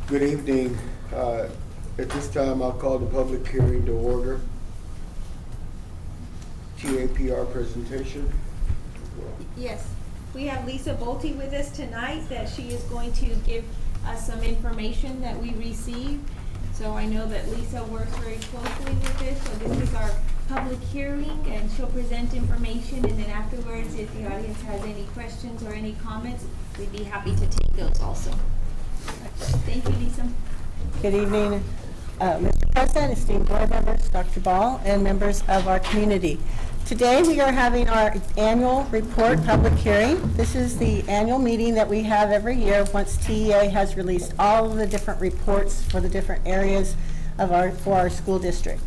Good evening. At this time, I'll call the public hearing to order. TAPR presentation. Yes, we have Lisa Bolte with us tonight that she is going to give us some information that we received. So I know that Lisa works very closely with this, so this is our public hearing and she'll present information, and then afterwards, if the audience has any questions or any comments, we'd be happy to take those also. Thank you, Lisa. Good evening, Mr. President, esteemed board members, Dr. Ball, and members of our community. Today we are having our annual report public hearing. This is the annual meeting that we have every year once TEA has released all of the different reports for the different areas of our school district.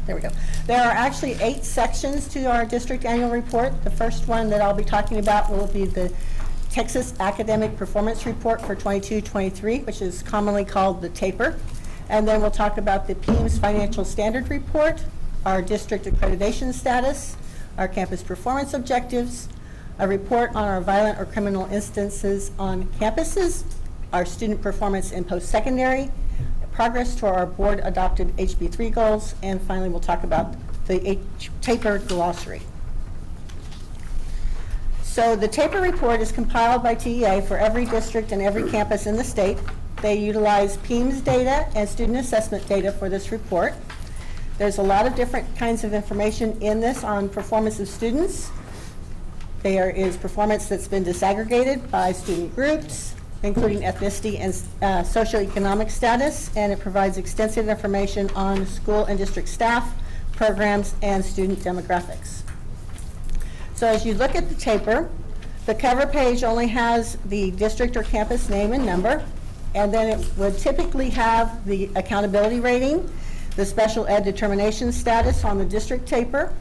There we go. There are actually 8 sections to our district annual report. The first one that I'll be talking about will be the Texas Academic Performance Report for 22-23, which is commonly called the TAPER. And then we'll talk about the PEIMS Financial Standard Report, our district accreditation status, our campus performance objectives, a report on our violent or criminal instances on campuses, our student performance in post-secondary, progress to our board-adopted HB3 goals, and finally we'll talk about the TAPER glossary. So the TAPER report is compiled by TEA for every district and every campus in the state. They utilize PEIMS data and student assessment data for this report. There's a lot of different kinds of information in this on performance of students. There is performance that's been disaggregated by student groups, including ethnicity and socioeconomic status, and it provides extensive information on school and district staff, programs, and student demographics. So as you look at the TAPER, the cover page only has the district or campus name and number, and then it would typically have the accountability rating, the special ed determination status on the district TAPER,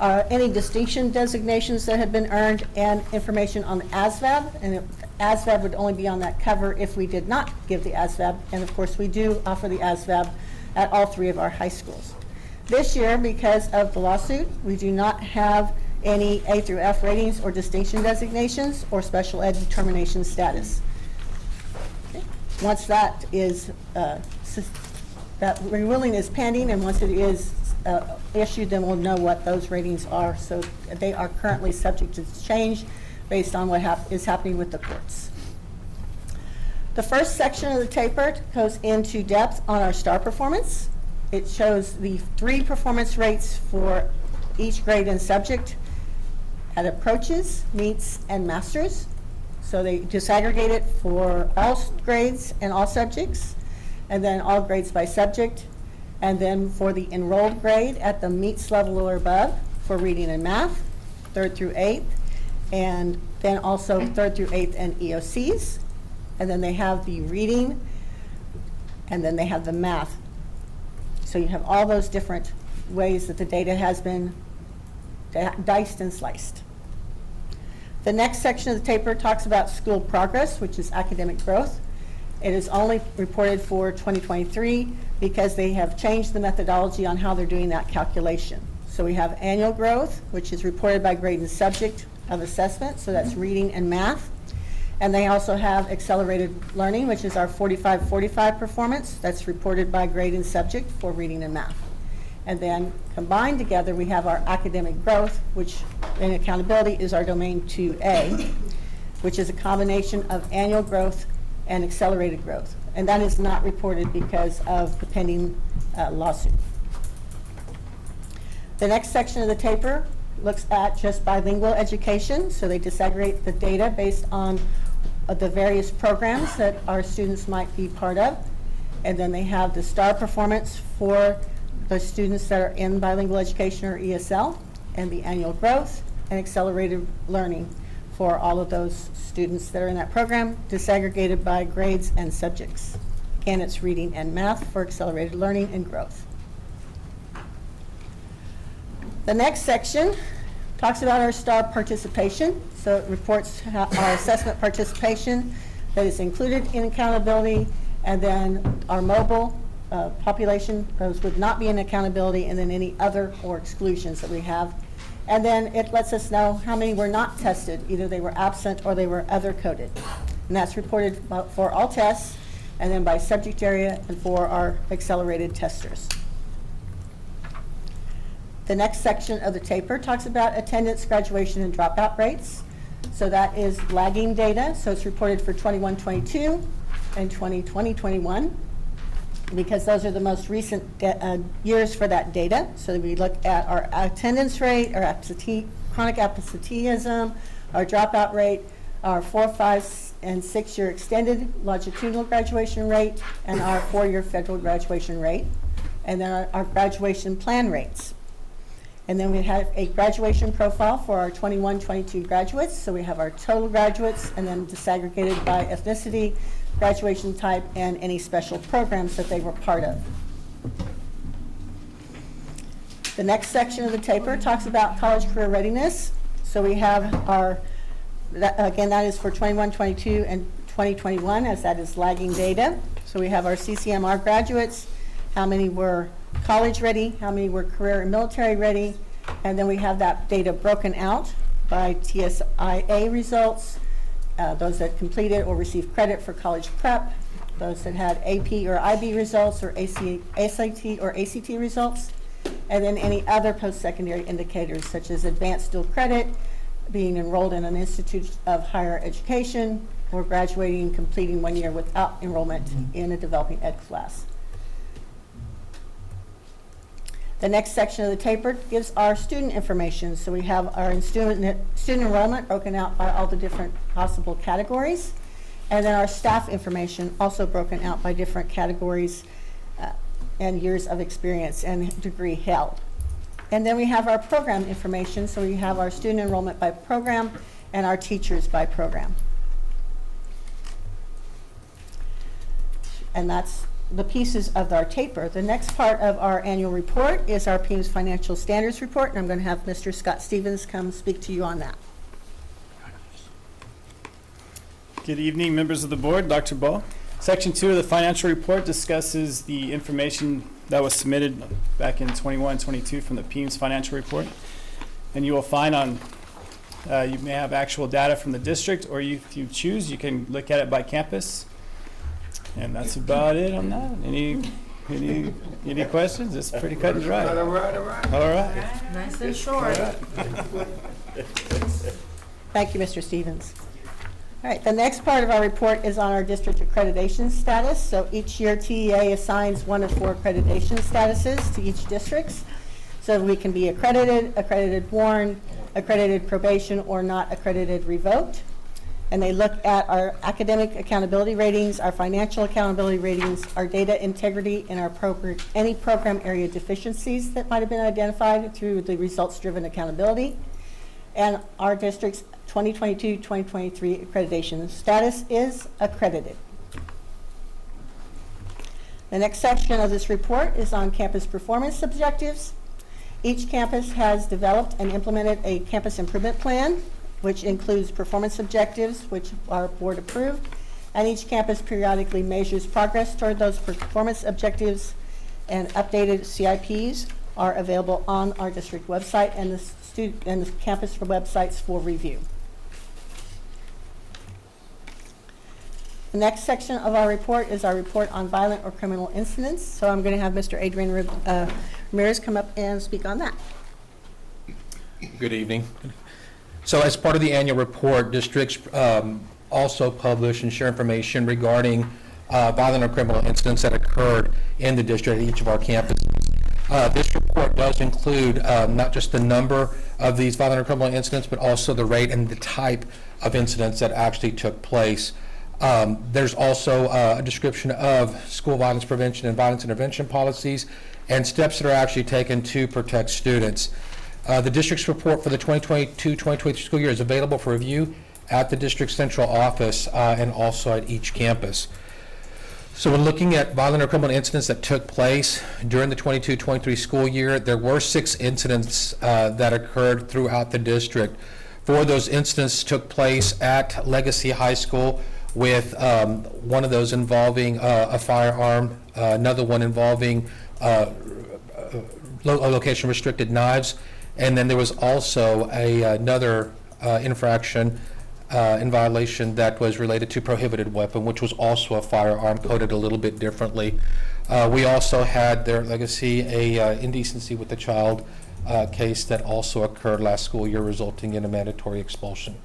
any distinction designations that have been earned, and information on the ASVAB, and ASVAB would only be on that cover if we did not give the ASVAB, and of course we do offer the ASVAB at all 3 of our high schools. This year, because of the lawsuit, we do not have any A through F ratings or distinction designations or special ed determination status. Okay. Once that is, that ruling is pending, and once it is issued, then we'll know what those ratings are. So they are currently subject to change based on what is happening with the courts. The first section of the TAPER goes into depth on our STAR performance. It shows the 3 performance rates for each grade and subject at approaches, meets, and masters. So they disaggregate it for all grades and all subjects, and then all grades by subject, and then for the enrolled grade at the meets level or above for reading and math, 3rd through 8th, and then also 3rd through 8th and EOCs, and then they have the reading, and then they have the math. So you have all those different ways that the data has been diced and sliced. The next section of the TAPER talks about school progress, which is academic growth. It is only reported for 2023 because they have changed the methodology on how they're doing that calculation. So we have annual growth, which is reported by grade and subject of assessment, so that's reading and math. And they also have accelerated learning, which is our 45-45 performance. That's reported by grade and subject for reading and math. And then combined together, we have our academic growth, which in accountability is our domain 2A, which is a combination of annual growth and accelerated growth. And that is not reported because of the pending lawsuit. The next section of the TAPER looks at just bilingual education. So they disaggregate the data based on the various programs that our students might be part of. And then they have the STAR performance for the students that are in bilingual education or ESL, and the annual growth and accelerated learning for all of those students that are in that program, disaggregated by grades and subjects. Again, it's reading and math for accelerated learning and growth. The next section talks about our STAR participation. So it reports our assessment participation that is included in accountability, and then our mobile population, those would not be in accountability, and then any other or exclusions that we have. And then it lets us know how many were not tested. Either they were absent or they were other coded. And that's reported for all tests, and then by subject area and for our accelerated testers. The next section of the taper talks about attendance, graduation, and dropout rates. So that is lagging data. So it's reported for 21-22 and 2020-21, because those are the most recent years for that data. So we look at our attendance rate, our chronic absenteeism, our dropout rate, our 4, 5, and 6-year extended longitudinal graduation rate, and our 4-year federal graduation rate, and then our graduation plan rates. And then we have a graduation profile for our 21-22 graduates. So we have our total graduates, and then disaggregated by ethnicity, graduation type, and any special programs that they were part of. The next section of the taper talks about college career readiness. So we have our, again, that is for 21-22 and 2021, as that is lagging data. So we have our CCMR graduates, how many were college ready, how many were career and military ready, and then we have that data broken out by TSIA results, those that completed or received credit for college prep, those that had AP or IB results, or SAT or ACT results, and then any other post-secondary indicators such as advanced dual credit, being enrolled in an institute of higher education, or graduating and completing 1 year without enrollment in a developing ed class. The next section of the taper gives our student information. So we have our student enrollment broken out by all the different possible categories, and then our staff information also broken out by different categories and years of experience and degree held. And then we have our program information. So we have our student enrollment by program and our teachers by program. And that's the pieces of our taper. The next part of our annual report is our PEIMS Financial Standards Report, and I'm going to have Mr. Scott Stevens come speak to you on that. Good evening, members of the board. Dr. Ball. Section 2 of the financial report discusses the information that was submitted back in 21-22 from the PEIMS Financial Report. And you will find on, you may have actual data from the district, or if you choose, you can look at it by campus. And that's about it on that. Any questions? It's pretty cut and dry. All right. All right. Nice and short. Thank you, Mr. Stevens. All right, the next part of our report is on our district accreditation status. So each year TEA assigns 1 of 4 accreditation statuses to each district. So we can be accredited, accredited warned, accredited probation, or not accredited revoked. And they look at our academic accountability ratings, our financial accountability ratings, our data integrity, and our any program area deficiencies that might have been identified through the results-driven accountability. And our district's 2022-2023 accreditation status is accredited. The next section of this report is on campus performance objectives. Each campus has developed and implemented a campus improvement plan, which includes performance objectives, which are board approved, and each campus periodically measures progress toward those performance objectives, and updated CIPs are available on our district website and the campus websites for review. The next section of our report is our report on violent or criminal incidents. So I'm going to have Mr. Adrian Ramirez come up and speak on that. Good evening. So as part of the annual report, districts also publish and share information regarding violent or criminal incidents that occurred in the district at each of our campuses. This report does include not just the number of these violent or criminal incidents, but also the rate and the type of incidents that actually took place. There's also a description of school violence prevention and violence intervention policies and steps that are actually taken to protect students. The district's report for the 2022-2023 school year is available for review at the district central office and also at each campus. So when looking at violent or criminal incidents that took place during the 22-23 school year, there were 6 incidents that occurred throughout the district. 4 of those incidents took place at Legacy High School, with one of those involving a firearm, another one involving location restricted knives, And then there was also another infraction in violation that was related to prohibited weapon, which was also a firearm, coded a little bit differently. We also had their legacy, a indecency with the child case that also occurred last school year, resulting in a mandatory expulsion.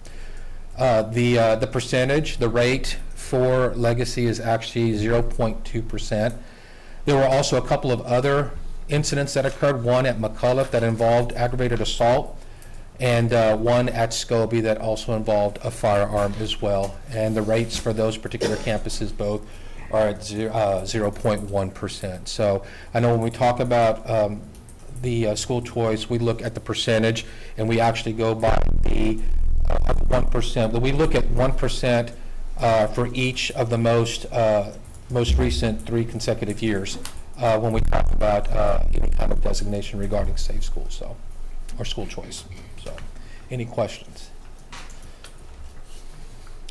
The percentage, the rate for legacy is actually 0.2%. There were also a couple of other incidents that occurred, one at McCullough that involved aggravated assault, and one at Scobie that also involved a firearm as well. And the rates for those particular campuses both are at 0.1%. So I know when we talk about the school choice, we look at the percentage, and we actually go by the 1%. But we look at 1% for each of the most recent 3 consecutive years when we talk about any kind of designation regarding safe schools, so, or school choice. So, any questions?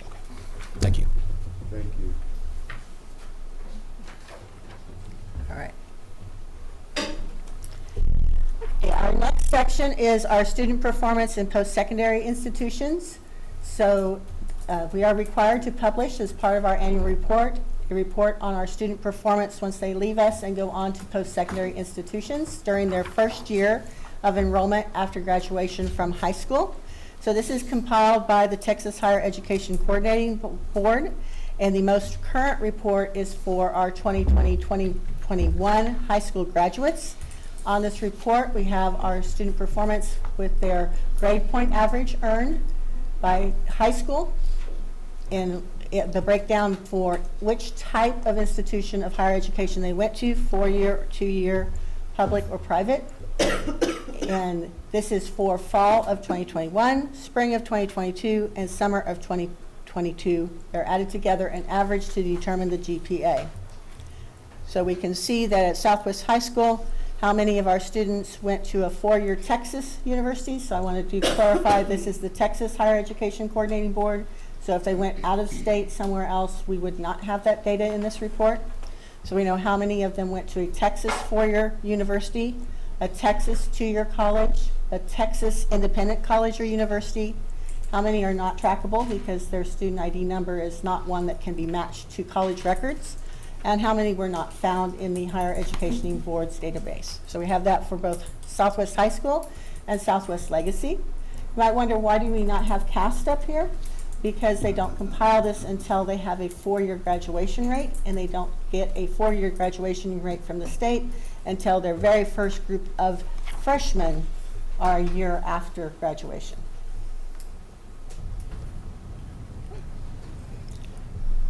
Okay. Thank you. Thank you. All right. Okay, our next section is our student performance in post-secondary institutions. So we are required to publish as part of our annual report, a report on our student performance once they leave us and go on to post-secondary institutions during their first year of enrollment after graduation from high school. So this is compiled by the Texas Higher Education Coordinating Board, and the most current report is for our 2020-2021 high school graduates. On this report, we have our student performance with their grade point average earned by high school, and the breakdown for which type of institution of higher education they went to, 4-year, 2-year, public or private. And this is for fall of 2021, spring of 2022, and summer of 2022. They're added together and averaged to determine the GPA. So we can see that at Southwest High School, how many of our students went to a 4-year Texas university. So I wanted to clarify, this is the Texas Higher Education Coordinating Board. So if they went out of state somewhere else, we would not have that data in this report. So we know how many of them went to a Texas 4-year university, a Texas 2-year college, a Texas independent college or university. How many are not trackable because their student ID number is not one that can be matched to college records, and how many were not found in the Higher Education Board's database. So we have that for both Southwest High School and Southwest Legacy. You might wonder, why do we not have CAST up here? Because they don't compile this until they have a 4-year graduation rate, and they don't get a 4-year graduation rate from the state until their very first group of freshmen are a year after graduation.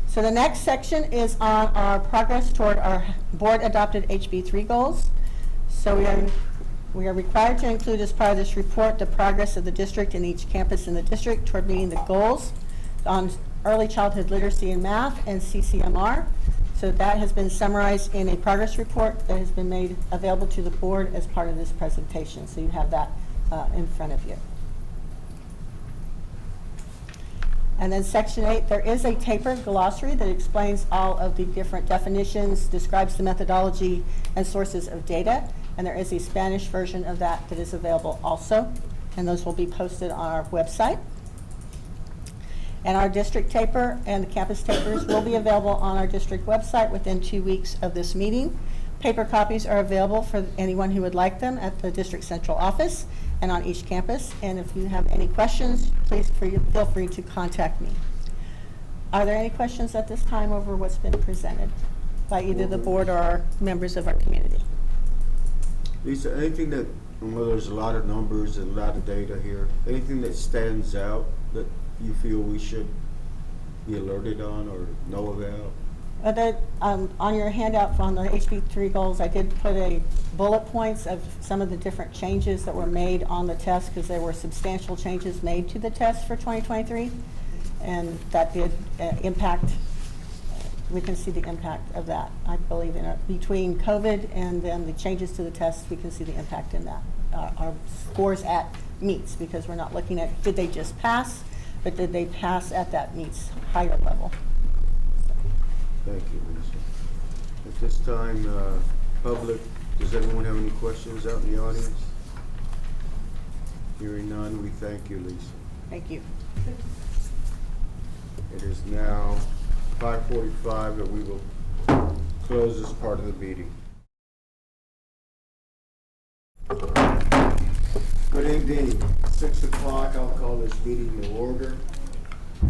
So the next section is on our progress toward our board-adopted HB3 goals. So we are required to include as part of this report the progress of the district and each campus in the district toward meeting the goals on early childhood literacy and math and CCMR. So that has been summarized in a progress report that has been made available to the board as part of this presentation. So you have that in front of you. And then section 8, there is a tapered glossary that explains all of the different definitions, describes the methodology and sources of data. And there is a Spanish version of that that is available also. And those will be posted on our website. And our district taper and the campus tapers will be available on our district website within 2 weeks of this meeting. Paper copies are available for anyone who would like them at the district central office and on each campus. And if you have any questions, please feel free to contact me. Are there any questions at this time over what's been presented by either the board or our members of our community? Lisa, anything that, well, there's a lot of numbers and a lot of data here, anything that stands out that you feel we should be alerted on or know about? On your handout on the HB3 goals, I did put a bullet points of some of the different changes that were made on the test, because there were substantial changes made to the test for 2023, and that did impact. We can see the impact of that, I believe, between COVID and then the changes to the test. We can see the impact in that. Our scores at meets, because we're not looking at did they just pass, but did they pass at that meets higher level. Thank you, Lisa. At this time, public, does anyone have any questions out in the audience? Hearing none, we thank you, Lisa. Thank you. It is now 5:45 and we will close this part of the meeting. Good evening. 6 o'clock, I'll call this meeting to order.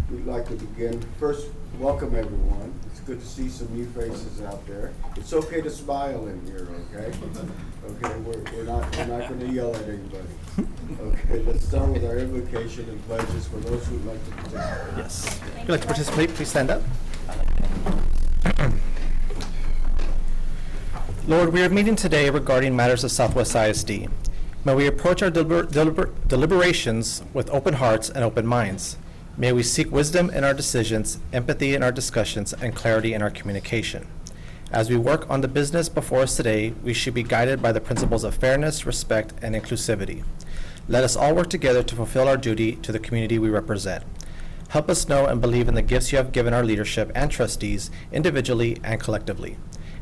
We'd like to begin. First, welcome everyone. It's good to see some new faces out there. It's okay to smile in here, okay? Okay, we're not going to yell at anybody. Okay, let's start with our invocation and pledges for those who'd like to participate. Yes. If you'd like to participate, please stand up. Lord, we are meeting today regarding matters of Southwest ISD. May we approach our deliberations with open hearts and open minds. May we seek wisdom in our decisions, empathy in our discussions, and clarity in our communication. As we work on the business before us today, we should be guided by the principles of fairness, respect, and inclusivity. Let us all work together to fulfill our duty to the community we represent. Help us know and believe in the gifts you have given our leadership and trustees, individually and collectively.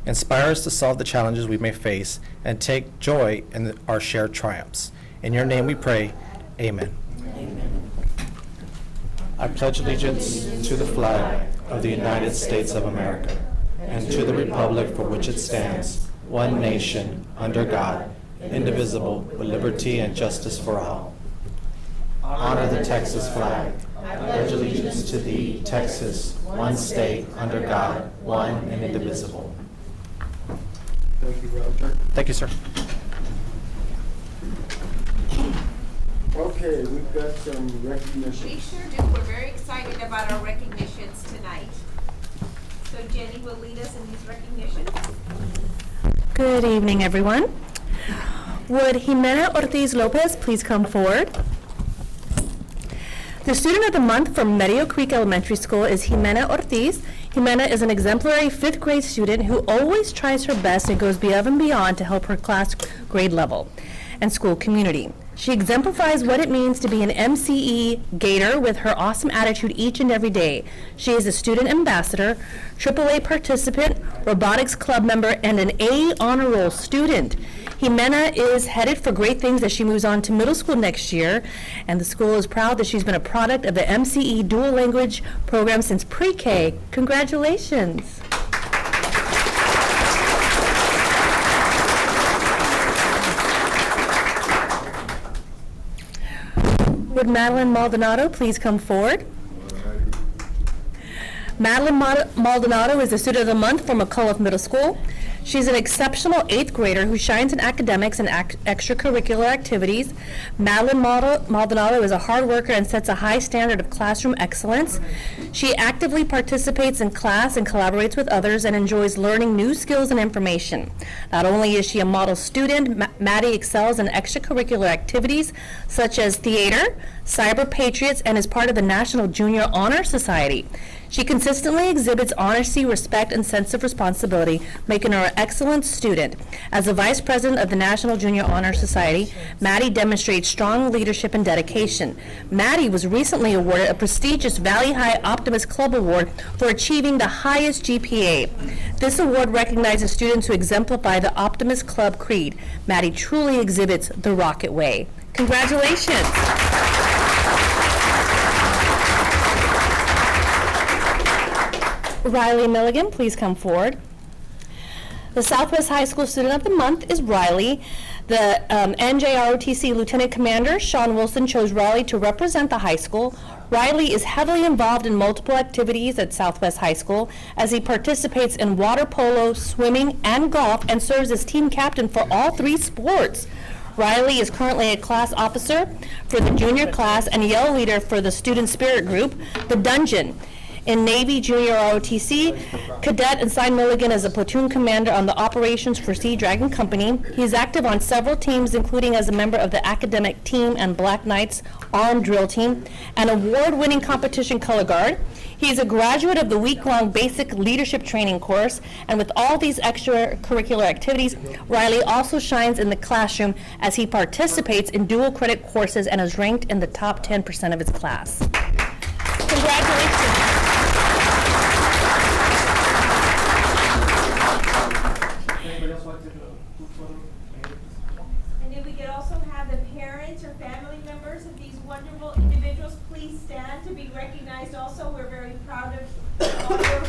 Inspire us to solve the challenges we may face and take joy in our shared triumphs. In your name we pray, amen. I pledge allegiance to the flag of the United States of America and to the republic for which it stands, one nation, under God, indivisible, with liberty and justice for all. Honor the Texas flag. I pledge allegiance to thee, Texas, one state, under God, one and indivisible. Thank you, Roger. Thank you, sir. Okay, we've got some recognition. We sure do. We're very excited about our recognitions tonight. So Jenny will lead us in these recognitions. Good evening, everyone. Would Jimena Ortiz Lopez please come forward? The student of the month from Meadow Creek Elementary School is Jimena Ortiz. Jimena is an exemplary 5th grade student who always tries her best and goes above and beyond to help her class grade level and school community. She exemplifies what it means to be an MCE Gator with her awesome attitude each and every day. She is a student ambassador, AAA participant, robotics club member, and an A honor roll student. Jimena is headed for great things as she moves on to middle school next year, and the school is proud that she's been a product of the MCE dual language program since pre-K. Congratulations. Would Madeline Maldonado please come forward? Madeline Maldonado is the student of the month from McCullough Middle School. She's an exceptional 8th grader who shines in academics and extracurricular activities. Madeline Maldonado is a hard worker and sets a high standard of classroom excellence. She actively participates in class and collaborates with others and enjoys learning new skills and information. Not only is she a model student, Maddie excels in extracurricular activities such as theater, Cyber Patriots, and is part of the National Junior Honor Society. She consistently exhibits honesty, respect, and sense of responsibility, making her an excellent student. As the Vice President of the National Junior Honor Society, Maddie demonstrates strong leadership and dedication. Maddie was recently awarded a prestigious Valley High Optimist Club Award for achieving the highest GPA. This award recognizes students who exemplify the Optimist Club creed. Maddie truly exhibits the Rocket Way. Congratulations. Riley Milligan, please come forward. The Southwest High School Student of the Month is Riley. The NJROTC Lieutenant Commander, Sean Wilson, chose Riley to represent the high school. Riley is heavily involved in multiple activities at Southwest High School as he participates in water polo, swimming, and golf, and serves as team captain for all 3 sports. Riley is currently a class officer for the junior class and yell leader for the student spirit group, The Dungeon. In Navy Junior ROTC, Cadet assigned Milligan as a platoon commander on the operations for Sea Dragon Company. He is active on several teams, including as a member of the academic team and Black Knights Armed Drill Team, an award-winning competition color guard. He is a graduate of the week-long basic leadership training course, and with all these extracurricular activities, Riley also shines in the classroom as he participates in dual credit courses and is ranked in the top 10% of his class. Congratulations. And then we could also have the parents or family members wonderful individuals please stand to be recognized also. We're very proud of all your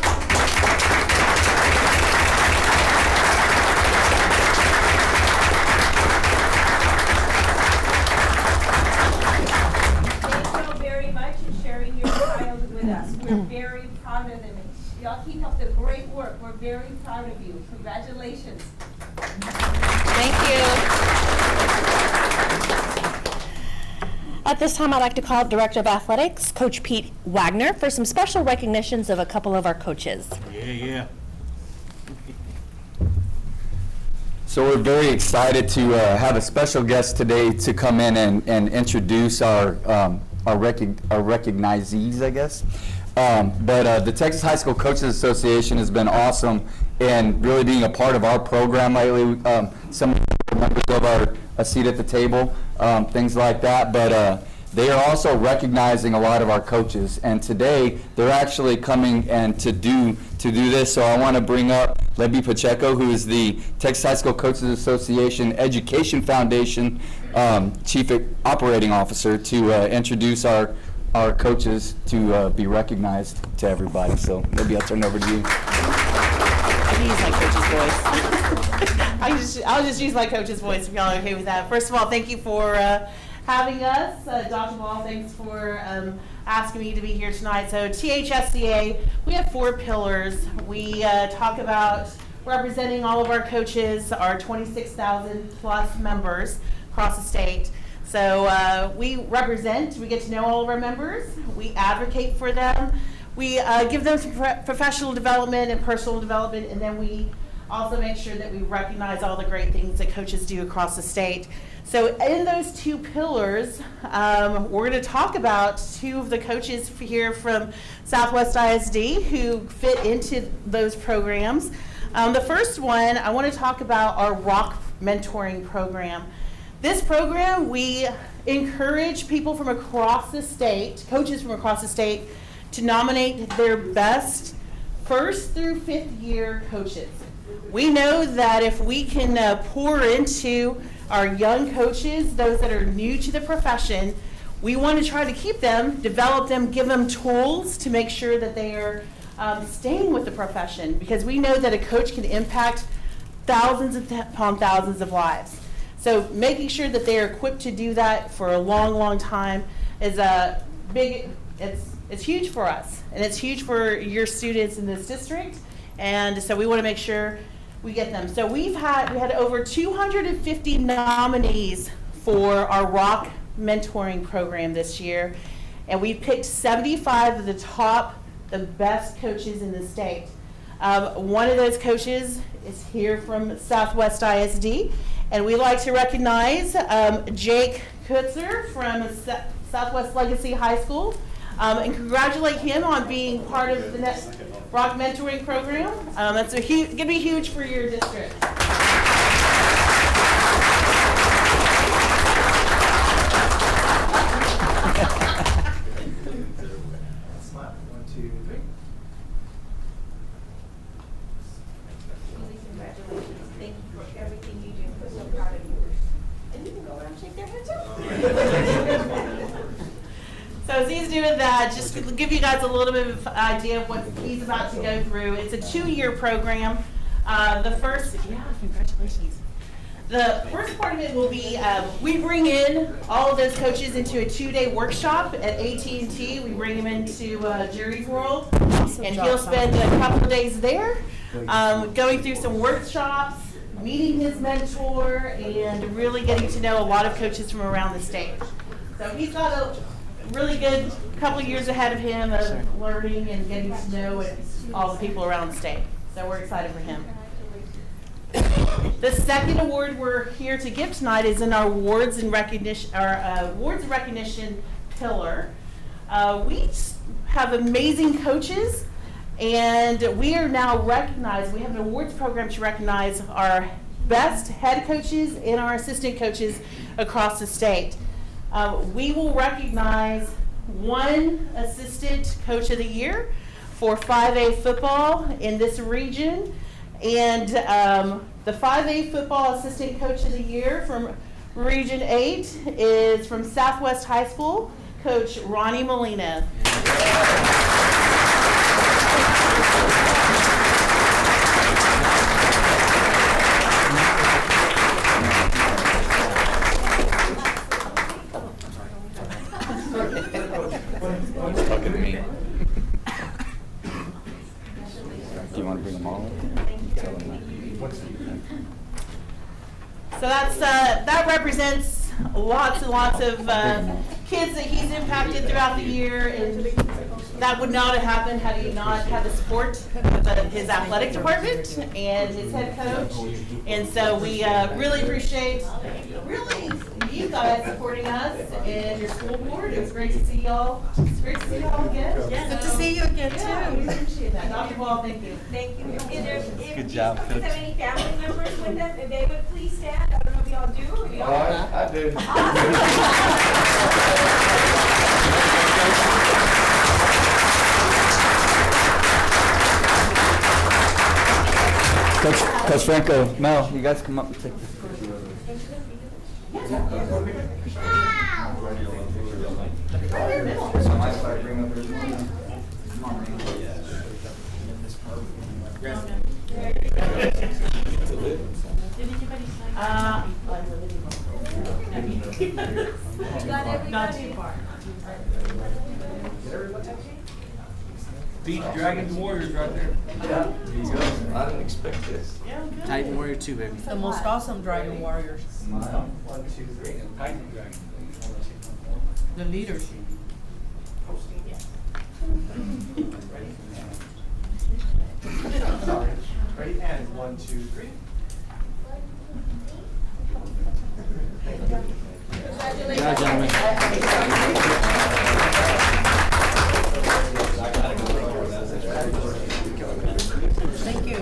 Thank you very much for sharing your child with us. We're very proud of them. Y'all keep up the great work. We're very proud of you. Congratulations. Thank you. At this time, I'd like to call up Director of Athletics, Coach Pete Wagner, for some special recognitions of a couple of our coaches. Yeah. So we're very excited to have a special guest today to come in and introduce our recognizees, I guess. But the Texas High School Coaches Association has been awesome in really being a part of our program lately. Some members of our A Seat at the Table, things like that. But they are also recognizing a lot of our coaches. And today, they're actually coming and to do this. So I want to bring up Lebby Pacheco, who is the Texas High School Coaches Association Education Foundation Chief Operating Officer, to introduce our coaches to be recognized to everybody. So maybe I'll turn it over to you. I can use my coach's voice. I'll just use my coach's voice if y'all are okay with that. First of all, thank you for having us. Dr. Ball, thanks for asking me to be here tonight. So THSCA, we have 4 pillars. We talk about representing all of our coaches, our 26,000 plus members across the state. So we represent, we get to know all of our members, we advocate for them, we give them some professional development and personal development, and then we also make sure that we recognize all the great things that coaches do across the state. So in those 2 pillars, we're going to talk about 2 of the coaches here from Southwest ISD who fit into those programs. The first one, I want to talk about our ROC mentoring program. This program, we encourage people from across the state, coaches from across the state, to nominate their best 1st through 5th year coaches. We know that if we can pour into our young coaches, those that are new to the profession, we want to try to keep them, develop them, give them tools to make sure that they are staying with the profession, because we know that a coach can impact thousands upon thousands of lives. So making sure that they are equipped to do that for a long, long time is a big, it's huge for us, and it's huge for your students in this district, and so we want to make sure we get them. So we had over 250 nominees for our ROC mentoring program this year, and we picked 75 of the best coaches in the state. One of those coaches is here from Southwest ISD, and we'd like to recognize Jake Kutzer from Southwest Legacy High School, and congratulate him on being part of the next ROC mentoring program. That's going to be huge for your district. Congratulations. Thank you for everything you do. We're so proud of you. And you can go around and shake their hand too. So as he's doing that, just to give you guys a little bit of idea of what he's about to go through. It's a 2-year program. Congratulations. The first part of it will be, we bring in all of those coaches into a 2-day workshop at AT&T. We bring them into Jerry's World, and he'll spend a couple of days there, going through some workshops, meeting his mentor, and really getting to know a lot of coaches from around the state. So he's got a really good couple of years ahead of him of learning and getting to know all the people around the state. So we're excited for him. The second award we're here to give tonight is in our awards and recognition pillar. We have amazing coaches, and we are now recognized. We have an awards program to recognize our best head coaches and our assistant coaches across the state. We will recognize one assistant coach of the year for 5A football in this region, and the 5A football assistant coach of the year Region 8 is from Southwest High School, Coach Ronnie Molina. Talking to me. Do you want to bring them all up? Tell them that. So that represents lots and lots of kids that he's impacted throughout the year, and that would not have happened had he not had the support of his athletic department and his head coach. And so we really appreciate you guys supporting us and your school board. It was great to see y'all. It's great to see y'all again. Good to see you again, Yeah, we appreciate that. Dr. Ball, thank you. Thank you. Good job, If these puppies have any family members with them, if they would please stand. I don't know if y'all do. If y'all- I do. Coach Franco, Mel, you guys come up and take this picture. So my side, bring up yours. Come on, You got everybody? Not too far. Beat Dragons Warriors right there. Yeah, there you go. I didn't expect this. Titan Warrior 2, baby. The most awesome Dragon Warriors. Smile. Titan Dragon. The leaders. Ready? And 1, 2, 3. Thank you.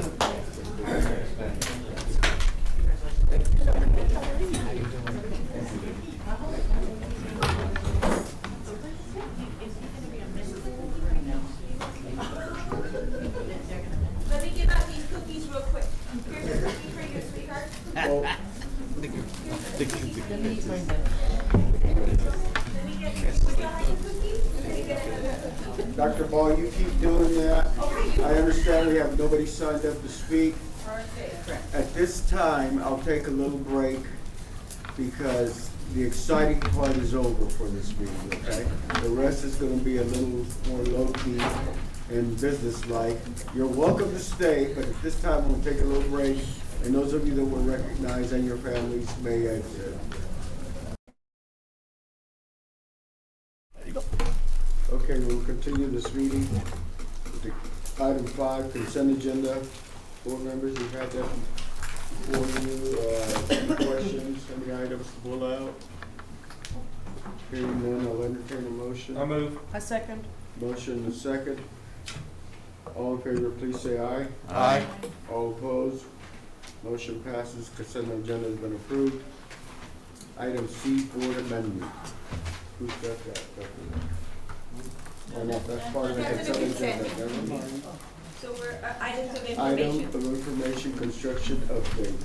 Let me give out these cookies real quick. Here's a cookie for you, sweetheart. Let me get, would y'all like a cookie? Let me get another. Dr. Ball, you keep doing that. I understand we have nobody signed up to speak. At this time, I'll take a little break because the exciting part is over for this meeting, okay? The rest is gonna be a little more low-key and business-like. You're welcome to stay, but at this time, we'll take a little break, and those of you that were recognized and your families may exit. Okay, we'll continue this meeting with the item 5, consent agenda. Board members, you've had that before you. Any questions, any items to pull out? Hearing none, I'll entertain a motion. I move. A second. Motion and a second. All in favor, please say aye. Aye. All opposed? Motion passes. Consent agenda has been approved. Item C, board amendment. Who's got that? Oh, no, that's part of the That's the consent consent. agenda. Never mind. So we're, items of Item information. of information, construction update.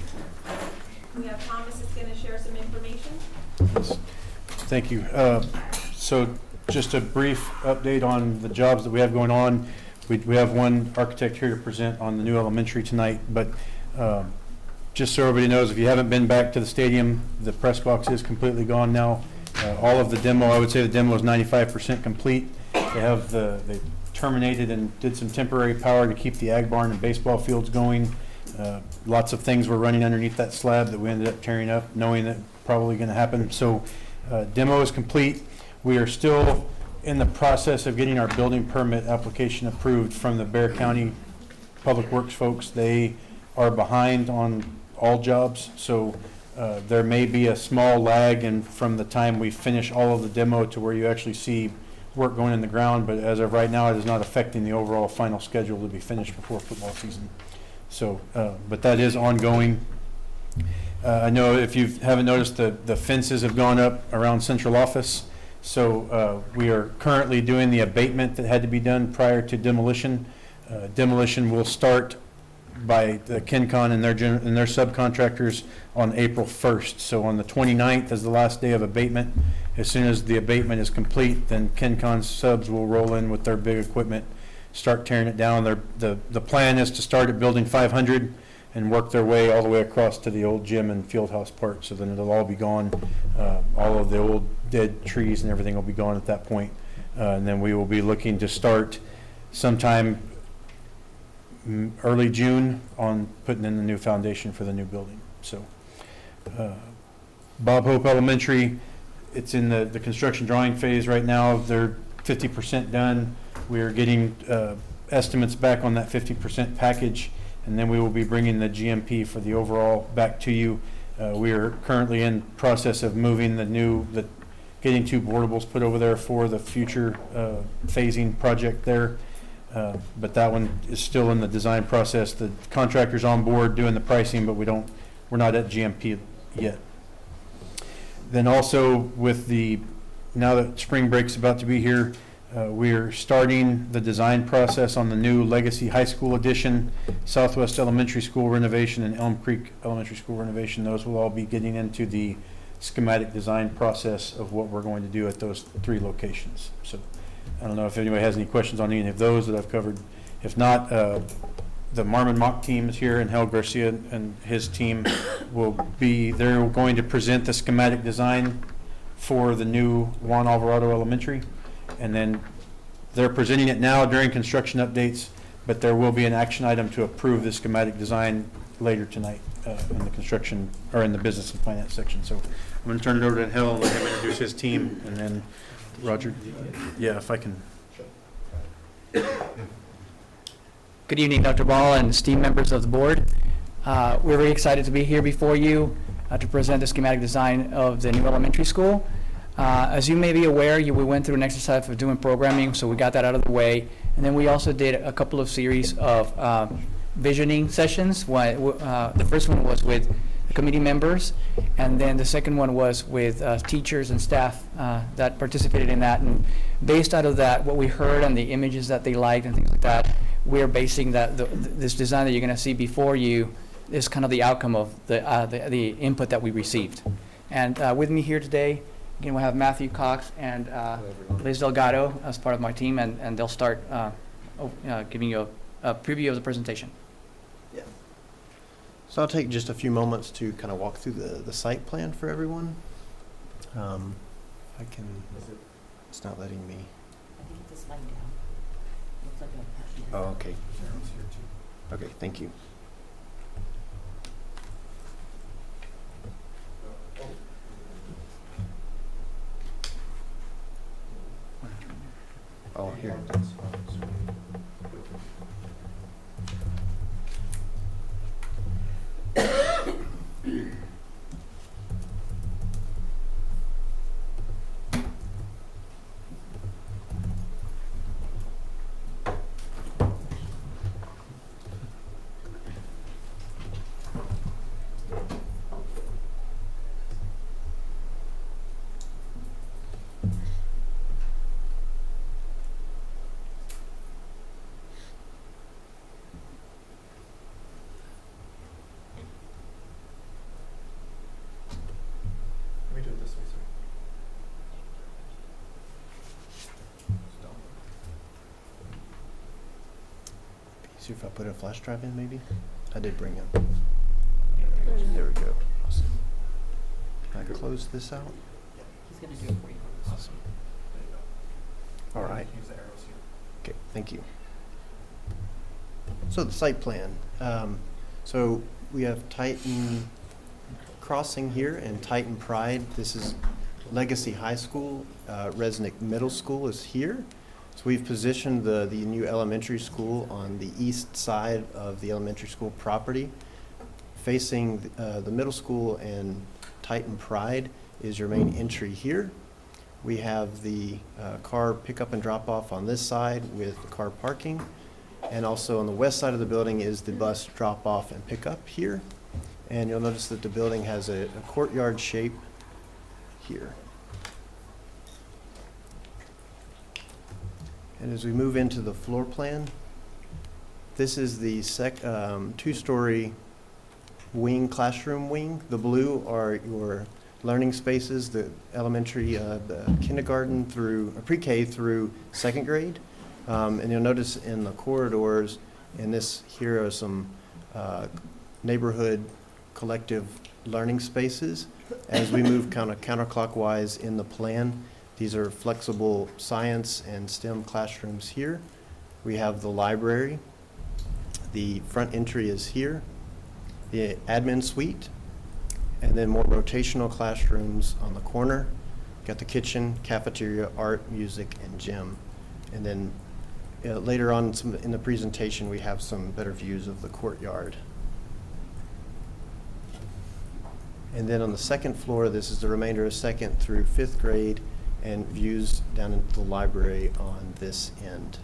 We have Thomas is gonna share some information. Thank you. So just a brief update on the jobs that we have going on. We have one architect here to present on the new elementary tonight, but just so everybody knows, if you haven't been back to the stadium, the press box is completely gone now. All of the demo, I would say the demo is 95% complete. They terminated and did some temporary power to keep the ag barn and baseball fields going. Lots of things were running underneath that slab that we ended up tearing up, knowing that probably going to happen. So demo is complete. We are still in the process of getting our building permit application approved from the Bexar County Public Works folks. They are behind on all jobs, so there may be a small lag and from the time we finish all of the demo to where you actually see work going in the ground, but as of right now, it is not affecting the overall final schedule to be finished before football season. So, but that is ongoing. I know if you haven't noticed, the fences have gone up around central office. So we are currently doing the abatement that had to be done prior to demolition. Demolition will start by the KenCon and their subcontractors on April 1st. So on the 29th is the last day of abatement. As soon as the abatement is complete, then KenCon subs will roll in with their big equipment, start tearing it down. The plan is to start at building 500 and work their way all the way across to the old gym and field house part. So then it'll all be gone. All of the old dead trees and everything will be gone at that point. And then we will be looking to start sometime early June on putting in the new foundation for the new building. So Bob Hope Elementary, it's in the construction drawing phase right now. They're 50% done. We are getting estimates back on that 50% package, and then we will be bringing the GMP for the overall back to you. We are currently in process of moving getting 2 boardables put over there for the future phasing project there. But that one is still in the design process. The contractor's on board doing the pricing, but we're not at GMP yet. Then also now that spring break's about to be here, we're starting the design process on the new Legacy High School addition, Southwest Elementary School renovation, and Elm Creek Elementary School renovation. Those will all be getting into the schematic design process of what we're going to do at those 3 locations. So I don't know if anybody has any questions on any of those that I've covered. If not, the Marmon Mock team is here, and Hal Garcia and his team they're going to present the schematic design for the new Juan Alvarado Elementary. And then they're presenting it now during construction updates, but there will be an action item to approve the schematic design later tonight in the construction, or in the business and finance section. So I'm going to turn it over to Hal and let him introduce his team, and then Roger. Yeah, if I can. Good evening, Dr. Ball and esteemed members of the board. We're very excited to be here before you to present the schematic design of the new elementary school. As you may be aware, we went through an exercise of doing programming, so we got that out of the way. And then we also did a couple of series of visioning sessions. The first one was with the committee members, and then the second one was with teachers and staff that participated in that. And based out of that, what we heard and the images that they liked and things like that, we're basing this design that you're going to see before you is kind of the outcome of the input that we received. And with me here today, again, we have Matthew Cox and Liz Delgado as part of my team, and they'll start giving you a preview of the presentation. Yeah. So I'll take just a few moments to kind of walk through the site plan for everyone. It's not letting me. I think it's sliding down. Looks like a Oh, okay. Okay, thank you. Oh, here. See if I put a flash drive in, maybe? I did bring it. There we go. Awesome. Can I close this out? He's going to do it for you. Awesome. All right. Okay, thank you. So the site plan. So we have Titan Crossing here and Titan Pride. This is Legacy High School. Resnick Middle School is here. So we've positioned the new elementary school on the east side of the elementary school property. Facing the middle school and Titan Pride is your main entry here. We have the car pickup and drop off on this side with car parking. And also on the west side of the building is the bus drop off and pickup here. And you'll notice that the building has a courtyard shape here. And as we move into the floor plan, This is the two-story wing, classroom wing. The blue are your learning spaces, the elementary, the kindergarten through, pre-K through second grade. And you'll notice in the corridors, and this here are some neighborhood collective learning spaces. As we move kind of counterclockwise in the plan, these are flexible science and STEM classrooms here. We have the library. The front entry is here, the admin suite, and then more rotational classrooms on the corner. Got the kitchen, cafeteria, art, music, and gym. And then later on in the presentation, we have some better views of the courtyard. And then on the second floor, this is the remainder of second through fifth grade, and views down into the library on this end.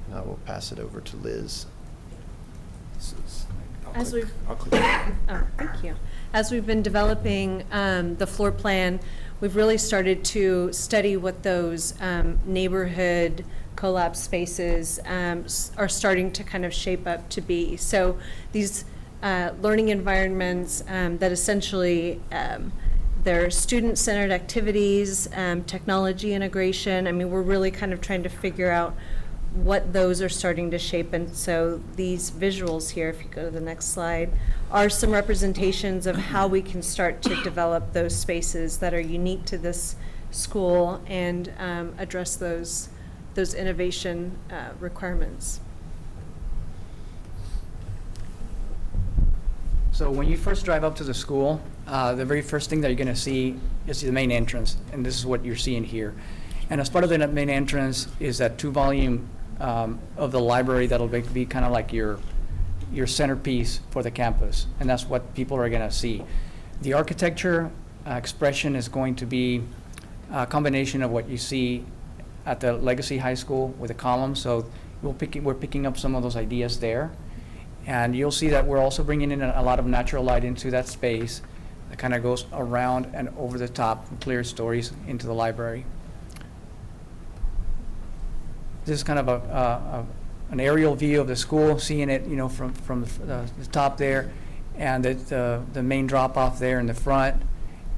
Now we'll pass it over to Liz. As we've, thank you. As we've been developing the floor plan, we've really started to study what those neighborhood collab spaces are starting to kind of shape up to be. So these learning environments that essentially they're student-centered activities, technology integration. I mean, we're really kind of trying to figure out what those are starting to shape. And so these visuals here, if you go to the next slide, are some representations of how we can start to develop those spaces that are unique to this school and address those innovation requirements. So when you first drive up to the school, the very first thing that you're going to see is the main entrance, and this is what you're seeing here. And as part of the main entrance is that 2-volume of the library that'll be kind of like your centerpiece for the campus, and that's what people are going to see. The architecture expression is going to be a combination of what you see at the Legacy High School with the columns, so we're picking up some of those ideas there. And you'll see that we're also bringing in a lot of natural light into that space that kind of goes around and over the top from clear stories into the library. This is kind of an aerial view of the school, seeing it, you know, from the top there, and the main drop-off there in the front,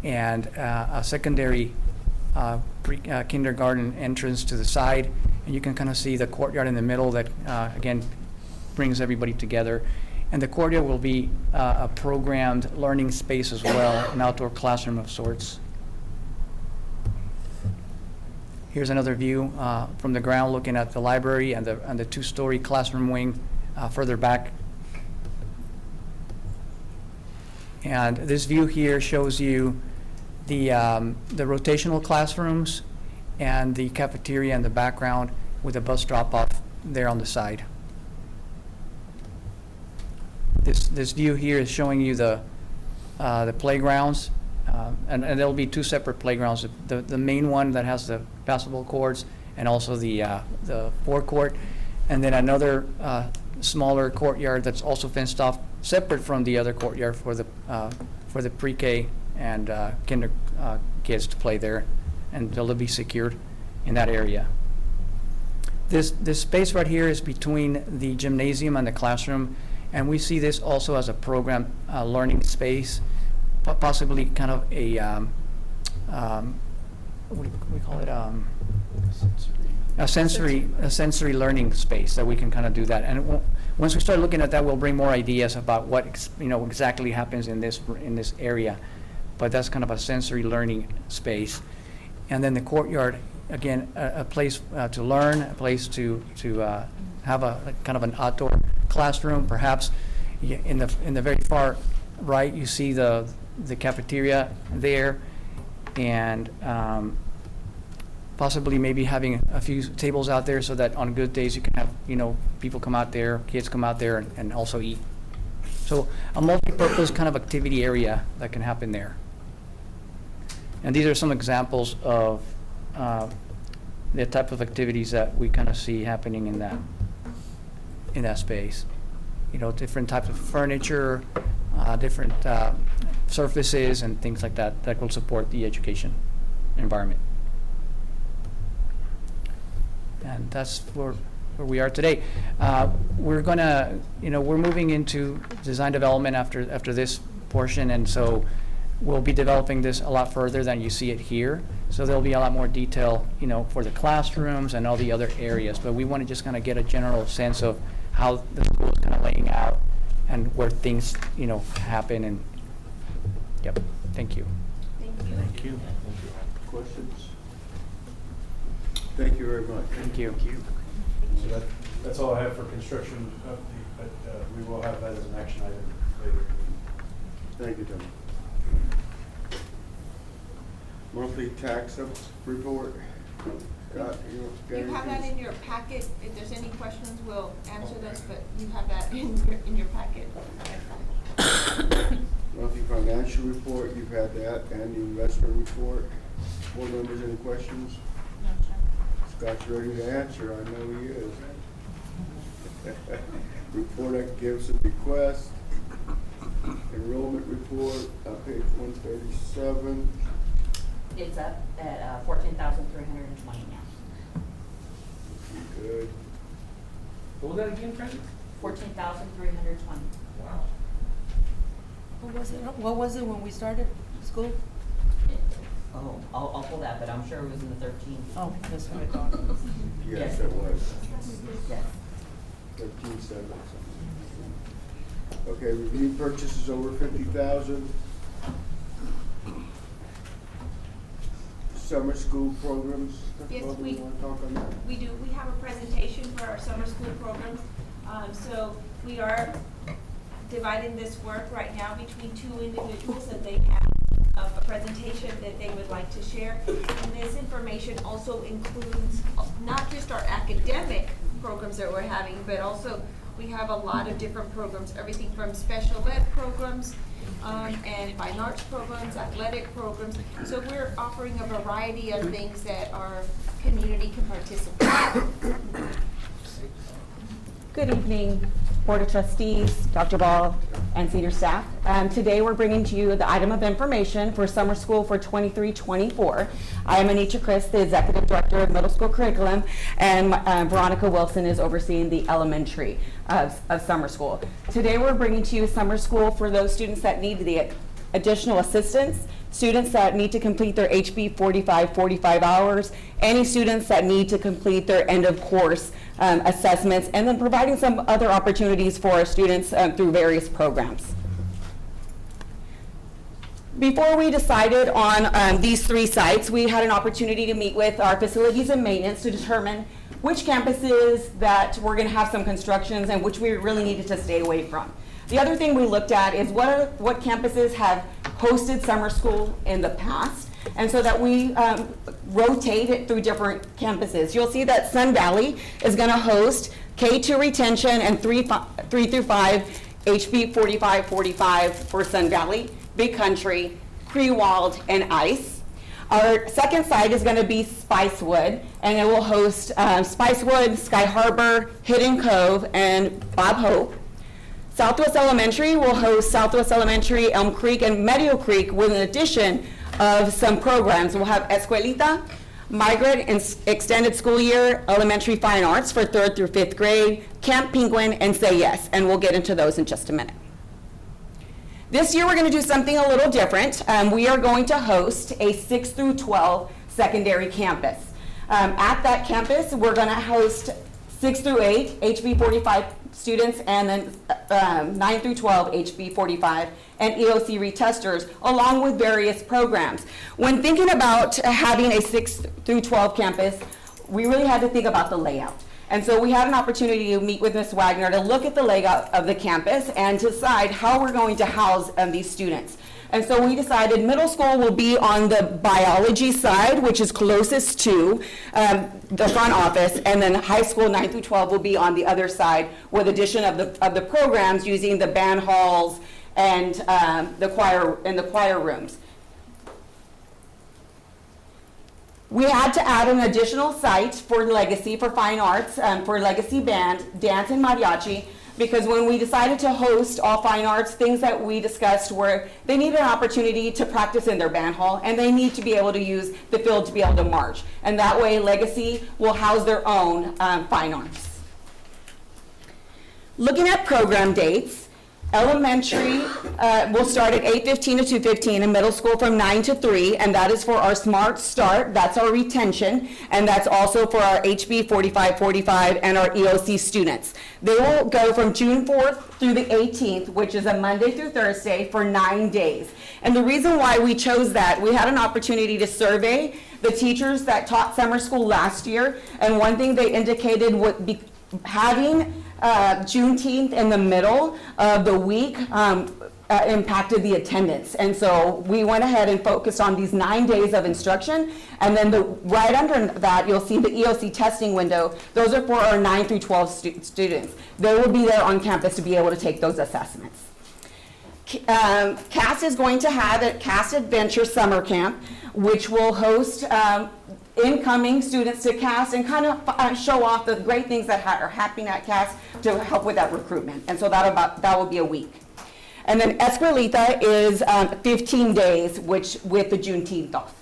and a secondary kindergarten entrance to the side, and you can kind of see the courtyard in the middle that, again, brings everybody together. And the courtyard will be a programmed learning space as well, an outdoor classroom of sorts. Here's another view from the ground looking at the library and the 2-story classroom wing further back. And this view here shows you the rotational classrooms and the cafeteria in the background with a bus drop-off there on the side. This view here is showing you the playgrounds, and there'll be 2 separate playgrounds. The main one that has the basketball courts and also the forecourt, and then another smaller courtyard that's also fenced off, separate from the other courtyard for the pre-K and kinder kids to play there, and they'll be secured in that area. This space right here is between the gymnasium and the classroom. And we see this also as a program learning space, possibly kind of a, what do we call it, a sensory learning space that we can kind of do that. And once we start looking at that, we'll bring more ideas about what exactly happens in this area. But that's kind of a sensory learning space. And then the courtyard, again, a place to learn, a place to have a kind of an outdoor classroom. Perhaps in the very far right, you see the cafeteria there, and possibly maybe having a few tables out there so that on good days you can have people come out there, kids come out there and also eat. So a multi-purpose kind of activity area that can happen there. And these are some examples of the type of activities that we kind of see happening in that space. Different types of furniture, different surfaces and things like that will support the education environment. And that's for where we are today. We're gonna, we're moving into design development after this portion, and so we'll be developing this a lot further than you see it here. So there'll be a lot more detail, for the classrooms and all the other areas. But we want to just kind of get a general sense of how the school is kind of laying out and where things, happen. And yep, thank you. Thank you. Questions? Thank you very much. Thank you. So that's all I have for construction update, but we will have that as an action item later. Thank you, Tom. Monthly tax report. Scott, you got You have that anything? in your packet. If there's any questions, we'll answer those, but you have that in your packet. Monthly financial report, you've had that, and the investment report. Board members, any questions? Scott's ready to answer, I know he is. Report at Gibson bequest. Enrollment report, page 137. It's up at 14,320 now. Good. What was that again, Francis? 14,320. Wow. What was it when we started school? Oh, I'll pull that, but I'm sure it was in the 13. Oh, that's what I thought. Yes, it was. Yes. 13.7 something. Okay, review purchases over 50,000. Summer school programs. Yes, Bubba, we- you wanna talk on that? We do. We have a presentation for our summer school programs. So we are dividing this work right now between two individuals, and they have a presentation that they would like to share. And this information also includes not just our academic programs that we're having, but also we have a lot of different programs, everything from special ed programs, and fine arts programs, athletic programs. So we're offering a variety of things that our community can participate in. Good evening, Board of Trustees, Dr. Ball, and senior staff. Today we're bringing to you the item of information for summer school for 23-24. I am Anitra Chris, the Executive Director of Middle School Curriculum, and Veronica Wilson is overseeing the elementary of summer school. Today we're bringing to you summer school for those students that need the additional assistance, students that need to complete their HB 45 hours, any students that need to complete their end of course assessments, and then providing some other opportunities for our students through various programs. Before we decided on these three sites, we had an opportunity to meet with our facilities and maintenance to determine which campuses that were going to have some constructions and which we really needed to stay away from. The other thing we looked at is what campuses have hosted summer school in the past, and so that we rotate it through different campuses. You'll see that Sun Valley is going to host K2 retention and 3 through 5 HB 45 for Sun Valley, Big Country, Crewald, and ICE. Our second site is going to be Spicewood, and it will host Spicewood, Sky Harbor, Hidden Cove, and Bob Hope. Southwest Elementary will host Southwest Elementary, Elm Creek, and Meadow Creek with an addition of some programs. We'll have Escuelita, Migrant and Extended School Year, Elementary Fine Arts for 3rd through 5th grade, Camp Penguin, and Say Yes, and we'll get into those in just a minute. This year we're going to do something a little different. We are going to host a 6 through 12 secondary campus. At that campus, we're going to host 6 through 8 HB 45 students, and then 9 through 12 HB 45 and EOC retesters, along with various programs. When thinking about having a 6 through 12 campus, we really had to think about the layout. And so we had an opportunity to meet with Ms. Wagner to look at the layout of the campus and decide how we're going to house these students. And so we decided middle school will be on the biology side, which is closest to the front office, and then high school 9 through 12 will be on the other side, with addition of the programs using the band halls and the choir rooms. We had to add an additional site for Legacy, for fine arts, for Legacy Band, dance, and mariachi, because when we decided to host all fine arts, things that we discussed were they needed an opportunity to practice in their band hall, and they need to be able to use the field to be able to march. And that way, Legacy will house their own fine arts. Looking at program dates, elementary will start at 8:15 to 2:15, and middle school from 9 to 3, and that is for our Smart Start, that's our retention, and that's also for our HB 4545 and our EOC students. They will go from June 4th through the 18th, which is a Monday through Thursday, for 9 days. And the reason why we chose that, we had an opportunity to survey the teachers that taught summer school last year, and one thing they indicated would be having Juneteenth in the middle of the week impacted the attendance. And so we went ahead and focused on these 9 days of instruction. And then right under that, you'll see the EOC testing window. Those are for our 9 through 12 students. They will be there on campus to be able to take those assessments. CAST is going to have a CAST Adventure Summer Camp, which will host incoming students to CAST and kind of show off the great things that are happening at CAST to help with that recruitment. And so that will be a week. And then Escuelita is 15 days, which with the Juneteenth off.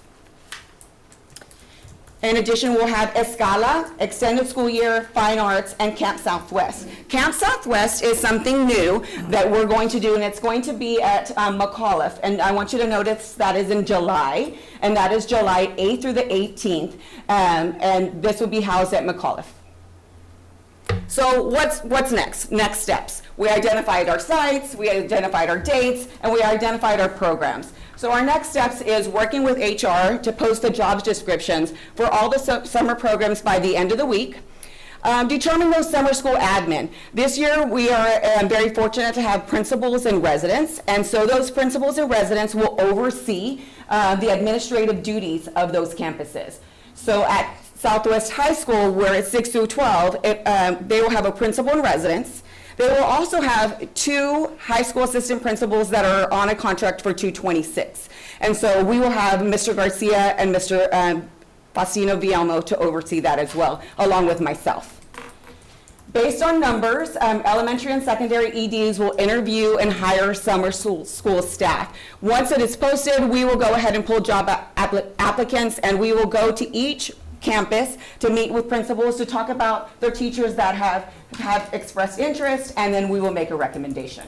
In addition, we'll have Escala, Extended School Year, Fine Arts, and Camp Southwest. Camp Southwest is something new that we're going to do, and it's going to be at McAuliffe. And I want you to notice that is in July, and that is July 8th through the 18th, and this will be housed at McAuliffe. So what's next? Next steps. We identified our sites, we identified our dates, and we identified our programs. So our next steps is working with HR to post the jobs descriptions for all the summer programs by the end of the week. Determine those summer school admin. This year we are very fortunate to have principals and residents, and so those principals and residents will oversee the administrative duties of those campuses. So at Southwest High School, where it's 6 through 12, they will have a principal and residence. They will also have 2 high school assistant principals that are on a contract for 226. And so we will have Mr. Garcia and Mr. Faustino Vielmo to oversee that as well, along with myself. Based on numbers, elementary and secondary EDs will interview and hire summer school staff. Once it is posted, we will go ahead and pull job applicants, and we will go to each campus to meet with principals to talk about their teachers that have expressed interest, and then we will make a recommendation.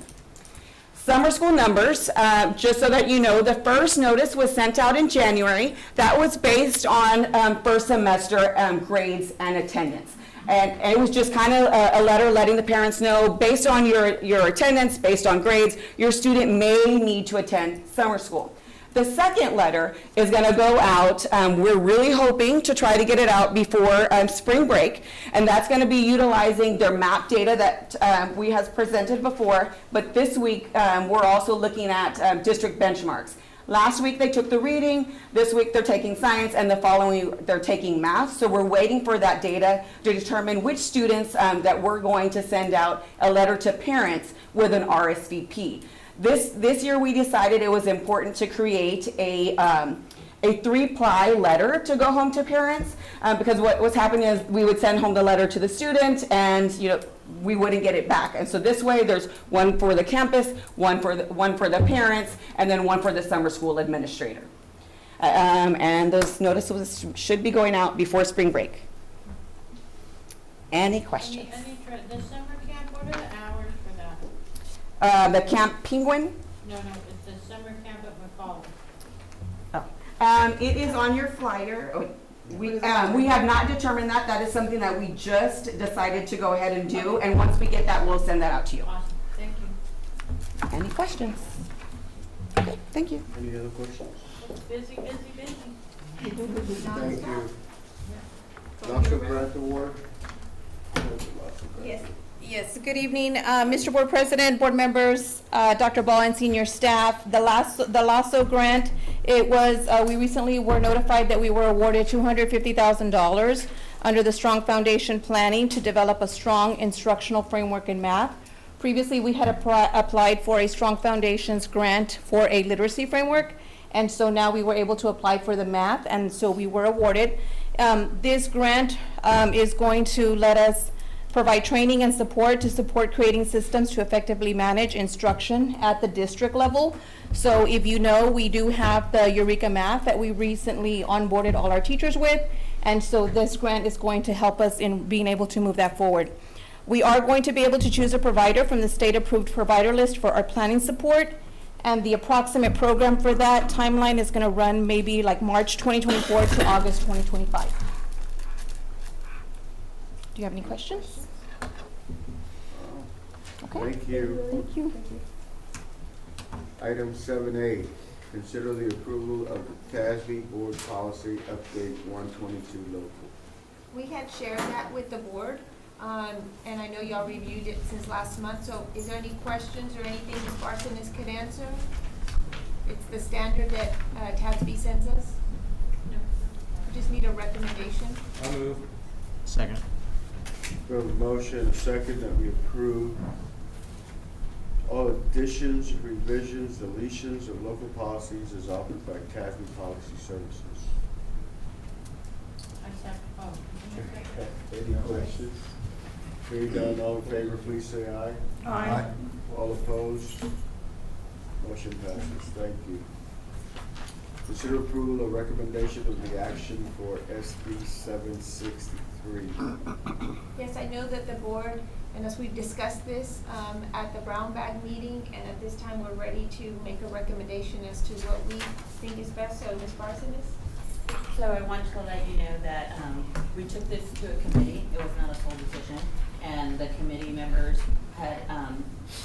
Summer school numbers, just so that you know, the first notice was sent out in January. That was based on first semester grades and attendance. And it was just kind of a letter letting the parents know, based on your attendance, based on grades, your student may need to attend summer school. The second letter is going to go out. We're really hoping to try to get it out before spring break, and that's going to be utilizing their MAP data that we have presented before, but this week we're also looking at district benchmarks. Last week they took the reading, this week they're taking science, and the following week they're taking math, so we're waiting for that data to determine which students that we're going to send out a letter to parents with an RSVP. This year we decided it was important to create a 3-ply letter to go home to parents, because what was happening is we would send home the letter to the student, and we wouldn't get it back. And so this way there's one for the campus, one for the parents, and then one for the summer school administrator. And those notices should be going out before spring break. Any questions? The summer camp, what are the hours for that? The Camp Penguin? No, it's the summer camp at McAuliffe. It is on your flyer. We have not determined that. That is something that we just decided to go ahead and do. And once we get that, we'll send that out to you. Awesome, thank you. Any questions? Okay, thank you. Any other questions? Busy. Thank you. Dr. Grant Award? Yes, good evening, Mr. Board President, board members, Dr. Ball, and senior staff. The LASSO grant, it was, we recently were notified that we were awarded $250,000 under the Strong Foundation Planning to develop a strong instructional framework in math. Previously, we had applied for a Strong Foundations grant for a literacy framework, and so now we were able to apply for the math, and so we were awarded. This grant is going to let us provide training and support to support creating systems to effectively manage instruction at the district level. So if you know, we do have the Eureka Math that we recently onboarded all our teachers with, and so this grant is going to help us in being able to move that forward. We are going to be able to choose a provider from the state-approved provider list for our planning support, and the approximate program for that timeline is going to run maybe like March 2024 to August 2025. Do you have any questions? Okay. Thank you. Thank you. Item 7A, consider the approval of the TASB Board Policy Update 122 local. We had shared that with the board, and I know y'all reviewed it since last month, so is there any questions or anything Ms. Barsones could answer? It's the standard that TASB sends us? No. We just need a recommendation. I'll move. Second. We have a motion and a second that we approve all additions, revisions, deletions of local policies as offered by TASB Policy Services. Any questions? Hearing none, all in favor, please say aye. Aye. All opposed? Motion passes. Thank you. Consider approval of recommendation of the action for SB 763. Yes, I know that the board, and as we discussed this at the Brown Bag meeting, and at this time, we're ready to make a recommendation as to what we think is best. So, Ms. Barsones? So I wanted to let you know that we took this to a committee. It was not a sole decision. And the committee members had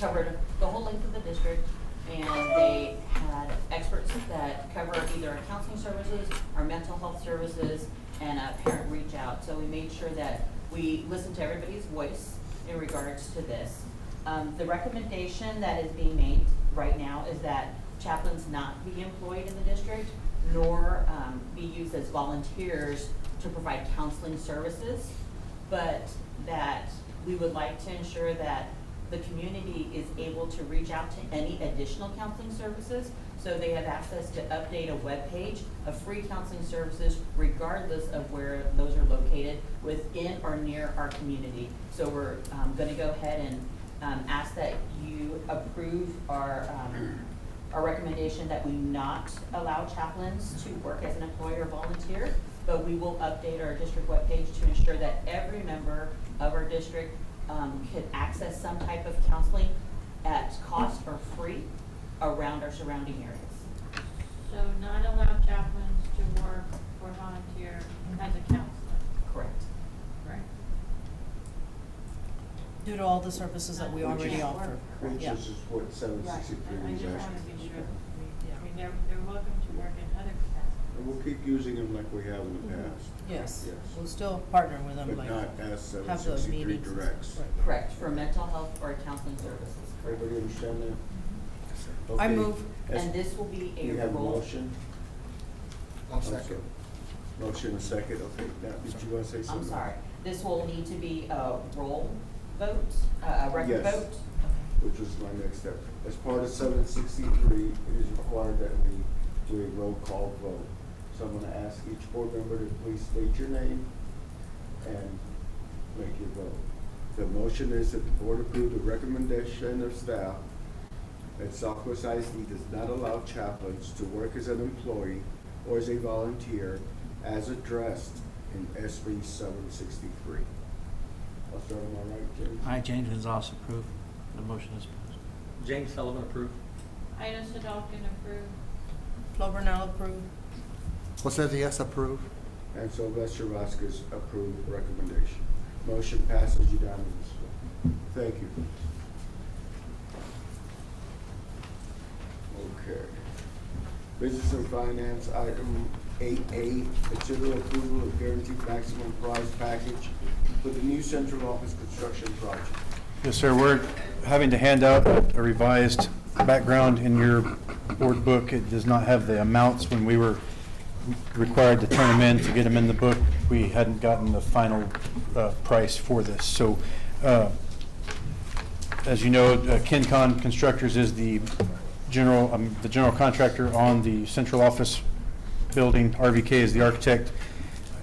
covered the whole length of the district, and they had experts that cover either our counseling services, our mental health services, and a parent reach out. So we made sure that we listened to everybody's voice in regards to this. The recommendation that is being made right now is that chaplains not be employed in the district, nor be used as volunteers to provide counseling services, but that we would like to ensure that the community is able to reach out to any additional counseling services. So they have access to update a webpage of free counseling services regardless of where those are located within or near our community. So we're going to go ahead and ask that you approve our recommendation that we not allow chaplains to work as an employee or volunteer, but we will update our district webpage to ensure that every member of our district can access some type of counseling at cost or free around our surrounding areas. So not allow chaplains to work or volunteer as a counselor. Correct. Right. Due to all the services that we already offer. Which Yeah. is what 763 I is just want asking. to be sure. I mean, they're welcome to work in other capacities. And we'll keep using them like we have in the past. Yes, Yes. we'll still partner with them, But like, not as have those 763 meetings. directs. Right. Correct, for mental health or counseling services. Everybody understand that? I Okay. move. And this will be We a have a role. motion? I'll second. Motion and second, okay. Now, did you want to say I'm something? sorry. This will need to be a roll vote, a record Yes. vote. Which was my next step. As part of 763, it is required that we do a roll call vote. So I'm gonna ask each board member to please state your name and make your vote. The motion is that the board approve the recommendation of staff that Southwest ISD does not allow chaplains to work as an employee or as a volunteer as addressed in SB 763. I'll start on my right, James. I, James Gonzalez, approve. The motion is passed. James Sullivan approved. Ida Sedolkin approved. Flo Bernal approved. Jose Diaz approved. And Sylvester Vasquez approved the recommendation. Motion passes unanimously. Thank you. Okay. Business and Finance, item 8A, consider approval of guaranteed maximum price package for the new central office construction project. Yes, sir, we're having to hand out a revised background in your board book. It does not have the amounts when we were required to turn them in to get them in the book. We hadn't gotten the final price for this. So, as you know, KenCon Constructors is the general contractor on the central office building. RVK is the architect.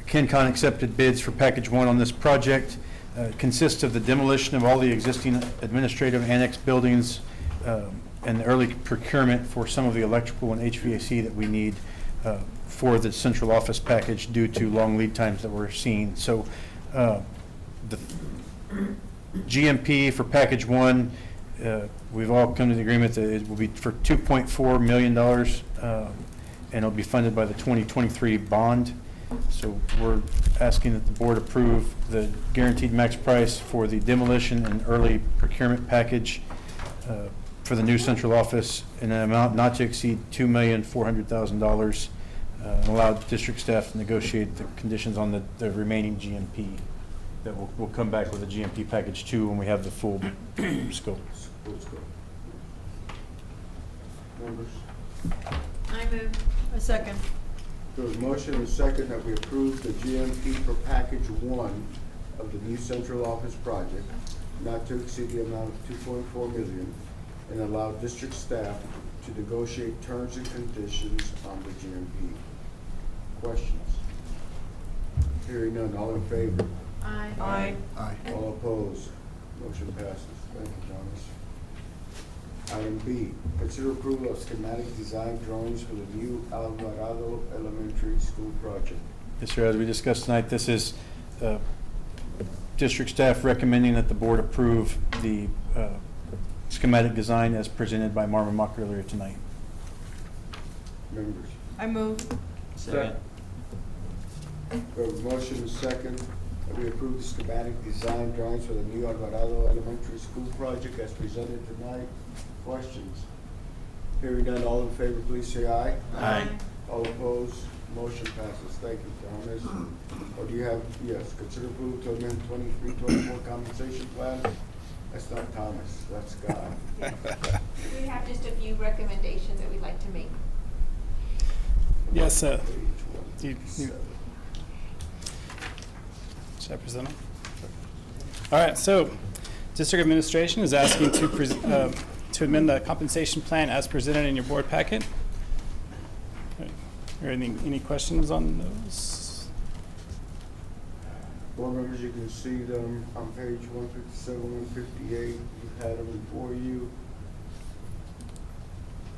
KenCon accepted bids for package 1 on this project. Consists of the demolition of all the existing administrative annex buildings and the early procurement for some of the electrical and HVAC that we need for the central office package due to long lead times that we're seeing. So the GMP for package one, we've all come to the agreement that it will be for $2.4 million, and it'll be funded by the 2023 bond. So we're asking that the board approve the guaranteed max price for the demolition and early procurement package for the new central office in an amount not to exceed $2,400,000, and allow district staff to negotiate the conditions on the remaining GMP. That we'll come back with a GMP package 2 when we have the full scope. Let's go. Members? I move. A second. There's a motion and a second that we approve the GMP for package 1 of the new central office project, not to exceed the amount of $2.4 million, and allow district staff to negotiate terms and conditions on the GMP. Questions? Hearing none, all in favor? Aye. Aye. All opposed? Motion passes. Thank you, Thomas. Item B, consider approval of schematic design drawings for the new Alvarado Elementary School project. Yes, sir. As we discussed tonight, this is district staff recommending that the board approve the schematic design as presented by Marvin Mock earlier tonight. Members? I move. Second. We have a motion and a second that we approve the schematic design drawings for the new Alvarado Elementary School project as presented tonight. Questions? Hearing none, all in favor, please say aye. Aye. All opposed? Motion passes. Thank you, Thomas. Or do you have, yes, consider approval to amend 23-24 compensation plan? That's not Thomas, that's Scott. We have just a few recommendations that we'd like to make. Yes, Page should 157. I present them? All right, so district administration is asking to amend the compensation plan as presented in your board packet. Are any questions on those? Board members, you can see them on page 157, 158. You've had them before you.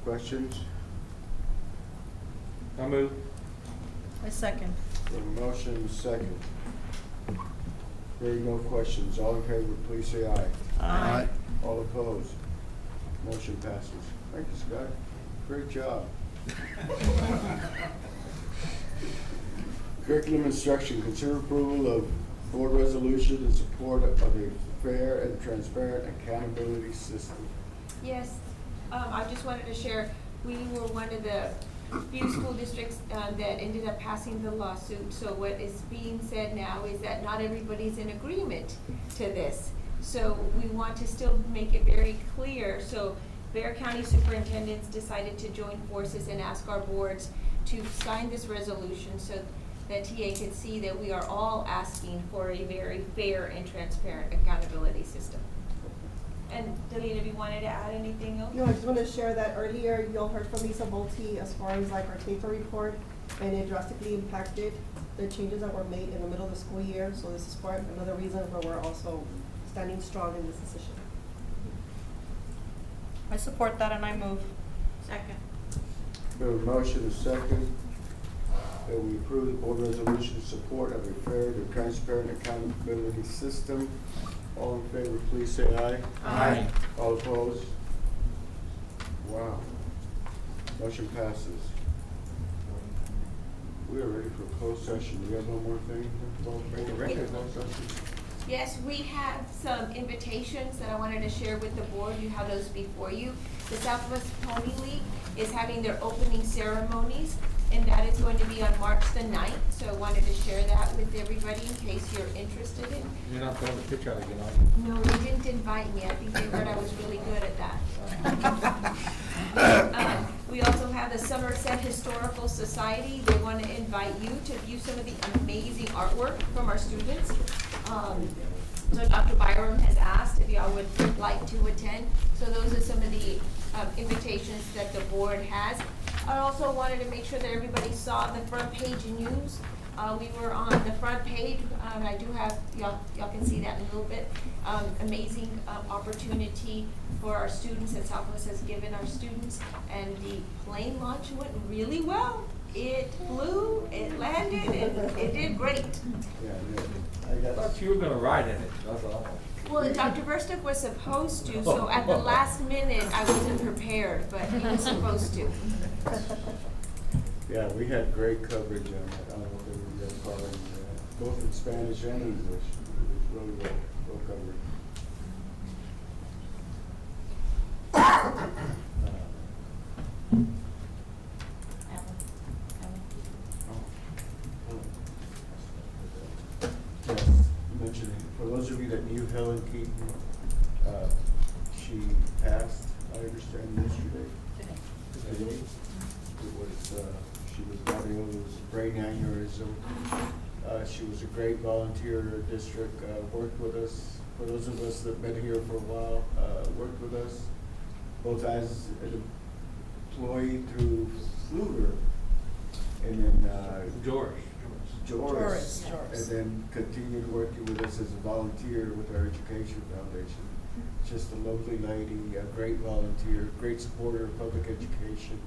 Questions? I move. A second. We have a motion and a second. Hearing no questions, all in favor, please say aye. Aye. All opposed? Motion passes. Thank you, Scott. Great job. Curriculum instruction, consider approval of board resolution in support of a fair and transparent accountability system. Yes, I just wanted to share, we were one of the few school districts that ended up passing the lawsuit. So what is being said now is that not everybody's in agreement to this. So we want to still make it very clear. So Bexar County superintendents decided to join forces and ask our boards to sign this resolution so that TA could see that we are all asking for a very fair and transparent accountability system. And Delina, if you wanted to add anything else? No, I just want to share that earlier you all heard from Lisa Bolte as far as like our TAFE report, and it drastically impacted the changes that were made in the middle of the school year. So this is part, another reason why we're also standing strong in this decision. I support that and I move. Second. We have a motion and a second that we approve the board resolution in support of a fair and transparent accountability system. All in favor, please say aye. Aye. All opposed? Wow. Motion passes. We are ready for a closed session. Do you have one more thing? Make a record closed session. Yes, we have some invitations that I wanted to share with the board. You have those before you. The Southwest Pony League is having their opening ceremonies, and that is going to be on March the 9th. So I wanted to share that with everybody in case you're interested in. You're not throwing the picture out again, are you? No, they didn't invite me. I think they heard I was really good at that. We also have the Somerset Historical Society. They want to invite you to view some of the amazing artwork from our students. So Dr. Byram has asked if y'all would like to attend. So those are some of the invitations that the board has. I also wanted to make sure that everybody saw the front page news. We were on the front page. I do have, y'all can see that in a little bit. Amazing opportunity for our students that Southwest has given our students. And the plane launch went really well. It flew, it landed, and it did great. Yeah, I I got, thought you were gonna ride in it, that's all. Well, Dr. Verstick was supposed to, so at the last minute, I wasn't prepared, but he was supposed to. yeah, we had great coverage on that. I don't know if they were calling both in Spanish and English. It was really well covered. Yes, mentioning, for those of you that knew Helen Keaton, she passed, I understand, yesterday. Today. It was, she was battling with brain aneurysm. She was a great volunteer in her district, worked with us, for those of us that have been here for a while, worked with us, both as an employee through Fluger, and then, George. Joris, and then continued working with us as a volunteer with our Education Foundation. Just a lovely lady, a great volunteer, great supporter of public education.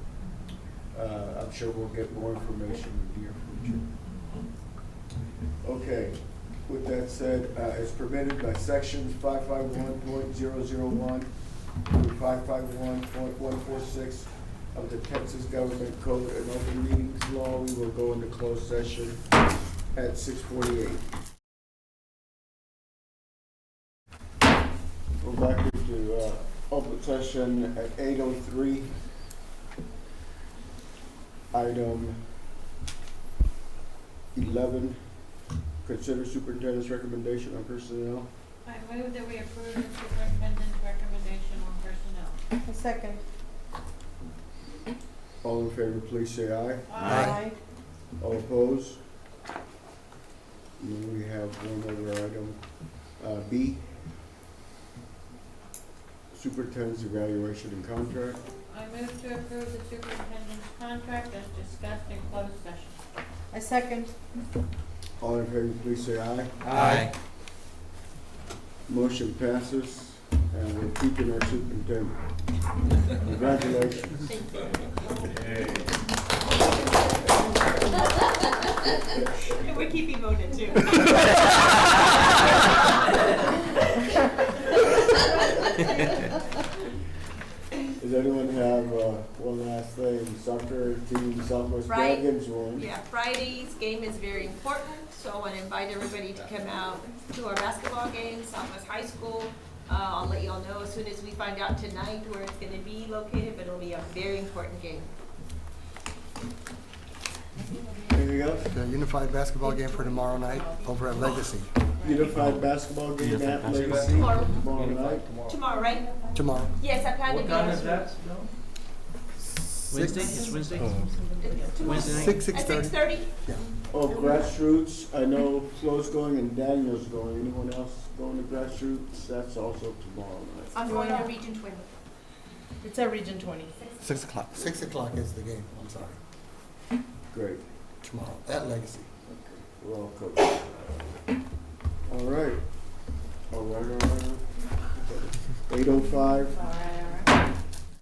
I'm sure we'll get more information in the near future. Okay, with that said, as permitted by sections 551.001 through 551.146 of the Texas Government Code and Open Meetings Law, we will go into closed session at 6:48. Go back into open session at 8:03. Item 11, consider superintendent's recommendation on personnel. I move that we approve the superintendent's recommendation on personnel. A second. All in favor, please say aye. Aye. All opposed? And then we have one other item, B, superintendent's evaluation and contract. I move to approve the superintendent's contract as discussed in closed session. A second. All in favor, please say aye. Aye. Motion passes, and we're keeping our superintendent. Congratulations. And we're keeping Mona too. Does anyone have one last thing? Soccer team, Southwest Dragons won. Yeah, Friday's game is very important, so I want to invite everybody to come out to our basketball game, Southwest High School. I'll let you all know as soon as we find out tonight where it's going to be located, but it'll be a very important game. Anything else? The unified basketball game for tomorrow night over at Legacy. Unified basketball game at Legacy tomorrow night. Tomorrow, right? Tomorrow. Yes, I plan to be there. Wednesday? It's Wednesday? Tomorrow. Six, At 6:30? Yeah. Oh, grassroots, I know Flo's going and Daniel's going. Anyone else going to grassroots? That's also tomorrow night. I'm going to Region 20. It's at Region 20. 6 o'clock. 6 o'clock is the game, I'm sorry. Great. Tomorrow, at Legacy. We're all coached. All right. 8:05.